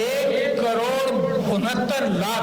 1,69,00,000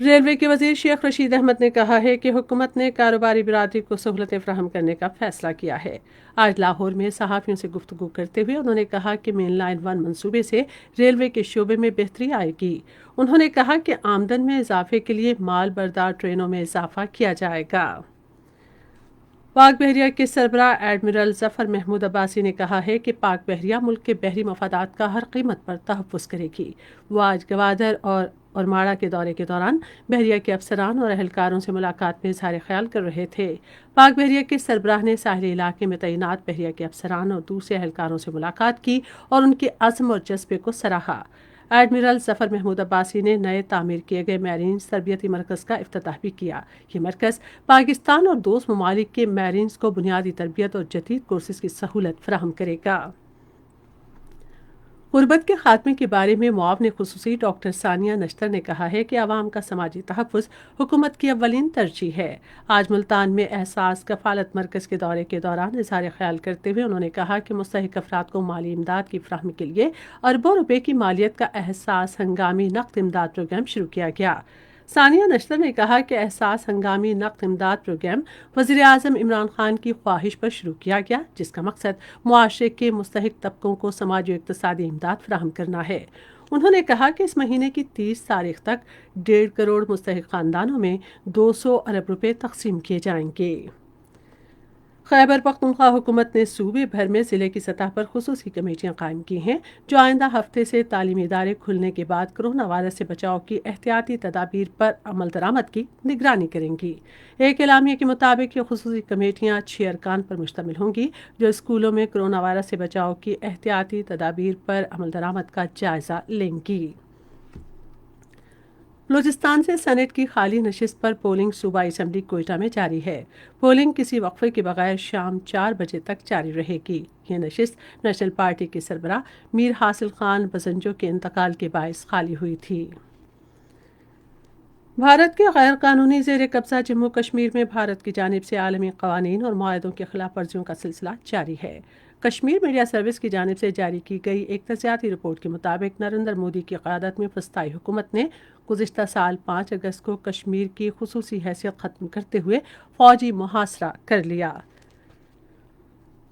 railway کے وزیر شیخ رشید احمد نے کہا ہے کہ حکومت نے کاروباری برادری کو سہولتیں فراہم کرنے کا فیصلہ کیا ہے۔ آج لاہور میں صحافیوں سے گفتگو کرتے ہوئے انہوں نے کہا کہ مین لائن 1 منصوبے سے ریلوے کے شعبے میں بہتری آئے گی۔ انہوں نے کہا کہ آمدن میں اضافے کے لیے مال بردار ٹرینوں میں اضافہ کیا جائے گا۔ پاک بحریہ کے سربراہ ایڈمرل ظفر محمود عباسی نے کہا ہے کہ پاک بحریہ ملک کے بحری مفادات کا ہر قیمت پر تحفظ کرے گی۔ وہ آج گوادر اور ماڑا کے دورے کے دوران بحریہ کے افسران اور اہلکاروں سے ملاقات میں اظہار خیال کر رہے تھے۔ پاک بحریہ کے سربراہ نے ساحلی علاقے میں تعینات بحریہ کے افسران اور دوسرے اہلکاروں سے ملاقات کی اور ان کے عزم اور جذبے کو سراہا۔ ایڈمرل ظفر محمود عباسی نے نئے تعمیر کیے گئے میرینز تربیتی مرکز کا افتتاح بھی کیا۔ یہ مرکز پاکستان اور دوست ممالک کے میرینز کو بنیادی تربیت اور جدید کورسز کی سہولت فراہم کرے گا۔ غربت کے خاتمے کے بارے میں معاون خصوصی ڈاکٹر ثانیہ نشتر نے کہا ہے کہ عوام کا سماجی تحفظ حکومت کی اولین ترجیح ہے۔ آج ملتان میں احساس کفالت مرکز کے دورے کے دوران اظہار خیال کرتے ہوئے انہوں نے کہا کہ مستحق افراد کو مالی امداد کی فراہمی کے لیے اربوں روپے کی مالیت کا احساس ہنگامی نقد امداد پروگرام شروع کیا گیا۔ ثانیہ نشتر نے کہا کہ احساس ہنگامی نقد امداد پروگرام وزیر اعظم عمران خان کی خواہش پر شروع کیا گیا، جس کا مقصد معاشرے کے مستحق طبقوں کو سماجی و اقتصادی امداد فراہم کرنا ہے۔ انہوں نے کہا کہ اس مہینے کی 30 تاریخ تک 1.5 کروڑ مستحق خاندانوں میں 200 ارب روپے تقسیم کیے جائیں گے۔ خیبر پختونخوا حکومت نے صوبے بھر میں ضلع کی سطح پر خصوصی کمیٹیاں قائم کی ہیں جو آئندہ ہفتے سے تعلیمی ادارے کھلنے کے بعد کرونا وائرس سے بچاؤ کی احتیاطی تدابیر پر عمل درآمد کی نگرانی کریں گی۔ ایک اعلامیہ کے مطابق یہ خصوصی کمیٹیاں 6 ارکان پر مشتمل ہوں گی جو اسکولوں میں کرونا وائرس سے بچاؤ کی احتیاطی تدابیر پر عمل درآمد کا جائزہ لیں گی۔ بلوچستان سے سینٹ کی خالی نشست پر پولنگ صوبائی اسمبلی کوئٹہ میں جاری ہے۔ پولنگ کسی وقفے کے بغیر شام 4 بجے تک جاری رہے گی۔ یہ نشست نیشنل پارٹی کے سربراہ میر حاصل خان بزنجو کے انتقال کے باعث خالی ہوئی تھی۔ بھارت کے غیر قانونی زیر قبضہ جموں کشمیر میں بھارت کی جانب سے عالمی قوانین اور معاہدوں کی خلاف ورزیوں کا سلسلہ جاری ہے۔ کشمیر میڈیا سروس کی جانب سے جاری کی گئی ایک تجزیاتی رپورٹ کے مطابق نریندر مودی کی قیادت میں وسطائی حکومت نے گزشتہ سال 5 اگست کو کشمیر کی خصوصی حیثیت ختم کرتے ہوئے فوجی محاصرہ کر لیا۔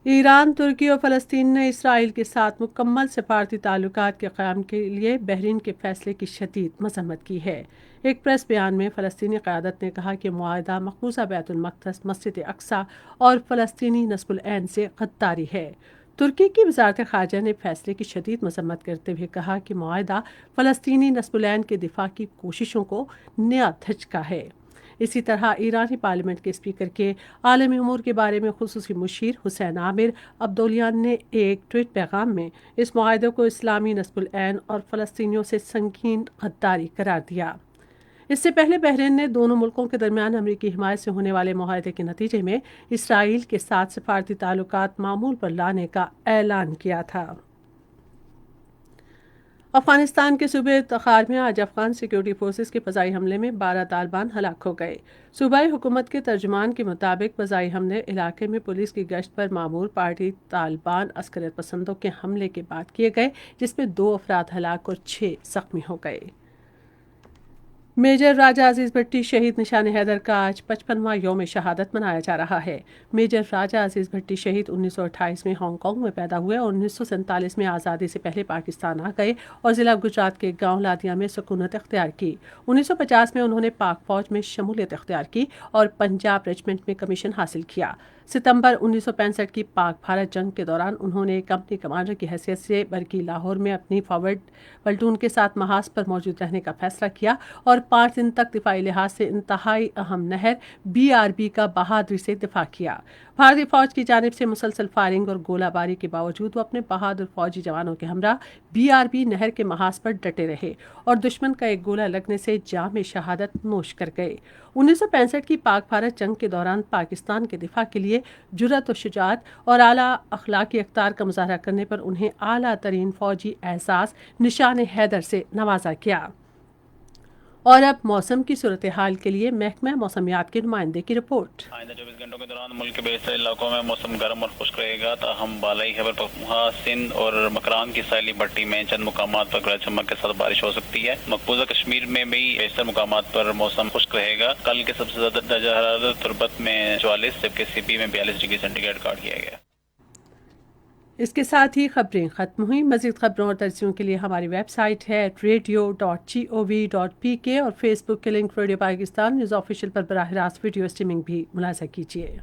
ایران، ترکی اور فلسطین نے اسرائیل کے ساتھ مکمل سفارتی تعلقات کے قیام کے لیے بحرین کے فیصلے کی شدید مذمت کی ہے۔ ایک پریس بیان میں فلسطینی قیادت نے کہا کہ معاہدہ مقبوضہ بیت المقدس، مسجد اقصی اور فلسطینی نصب العین سے غداری ہے۔ ترکی کی وزارت خارجہ نے فیصلے کی شدید مذمت کرتے ہوئے کہا کہ معاہدہ فلسطینی نصب العین کے دفاع کی کوششوں کو نیا دھچکا ہے۔ اسی طرح ایرانی پارلیمنٹ کے اسپیکر کے عالمی امور کے بارے میں خصوصی مشیر حسین عامر عبدولیان نے ایک ٹویٹ پیغام میں اس معاہدے کو اسلامی نصب العین اور فلسطینیوں سے سنگین غداری قرار دیا۔ اس سے پہلے بحرین نے دونوں ملکوں کے درمیان امریکی حمایت سے ہونے والے معاہدے کے نتیجے میں اسرائیل کے ساتھ سفارتی تعلقات معمول پر لانے کا اعلان کیا تھا۔ افغانستان کے صوبے تخار میں آج افغان سیکیورٹی فورسز کے فضائی حملے میں 12 طالبان ہلاک ہو گئے۔ صوبائی حکومت کے ترجمان کے مطابق فضائی حملے علاقے میں پولیس کی گشت پر معمور پارٹی طالبان عسکریت پسندوں کے حملے کے بعد کیے گئے، جس میں 2 افراد ہلاک اور 6 زخمی ہو گئے۔ میجر راجہ عزیز بھٹی شہید نشان حیدر کا آج 55واں یوم شہادت منایا جا رہا ہے۔ میجر راجہ عزیز بھٹی شہید 1928 میں ہانگ کانگ میں پیدا ہوئے اور 1947 میں آزادی سے پہلے پاکستان آ گئے اور ضلع گجرات کے گاؤں لادیا میں سکونت اختیار کی۔ 1950 میں انہوں نے پاک فوج میں شمولیت اختیار کی اور پنجاب ریجمنٹ میں کمیشن حاصل کیا۔ ستمبر 1965 کی پاک بھارت جنگ کے دوران انہوں نے کمپنی کمانڈر کی حیثیت سے برقی لاہور میں اپنی فارورڈ پلٹون کے ساتھ محاذ پر موجود رہنے کا فیصلہ کیا اور 5 دن تک دفاعی لحاظ سے انتہائی اہم نہر BRB کا بہادری سے دفاع کیا۔ بھارتی فوج کی جانب سے مسلسل فائرنگ اور گولہ باری کے باوجود وہ اپنے بہادر فوجی جوانوں کے ہمراہ BRB نہر کے محاذ پر ڈٹے رہے اور دشمن کا ایک گولہ لگنے سے جام شہادت نوش کر گئے۔ 1965 کی پاک بھارت جنگ کے دوران پاکستان کے دفاع کے لیے جرأت و شجاعت اور اعلیٰ اخلاقی اقدار کا مظاہرہ کرنے پر انہیں اعلیٰ ترین فوجی اعزاز نشان حیدر سے نوازا گیا۔ اور اب موسم کی صورتحال کے لیے محکمہ موسمیات کے نمائندے کی رپورٹ۔ آئندہ 24 گھنٹوں کے دوران ملک کے بیشتر علاقوں میں موسم گرم اور خشک رہے گا، تاہم بالائی خیبر پختونخوا، سندھ اور مکران کی ساحلی پٹی میں چند مقامات پر گرج چمک کے ساتھ بارش ہو سکتی ہے۔ مقبوضہ کشمیر میں بھی بیشتر مقامات پر موسم خشک رہے گا۔ کل کے سب سے زیادہ درجہ حرارت تربت میں 44 جبکہ سپی میں 42 ڈگری سینٹی گریڈ ریکارڈ کیا گیا۔ اس کے ساتھ ہی خبریں ختم ہوئیں۔ مزید خبروں اور تجزیوں کے لیے ہماری ویب سائٹ ہے radio.gov.pk اور فیس بک کے link radio Pakistan news official پر براہ راست ویڈیو اسٹریمنگ بھی ملاحظہ کیجیے۔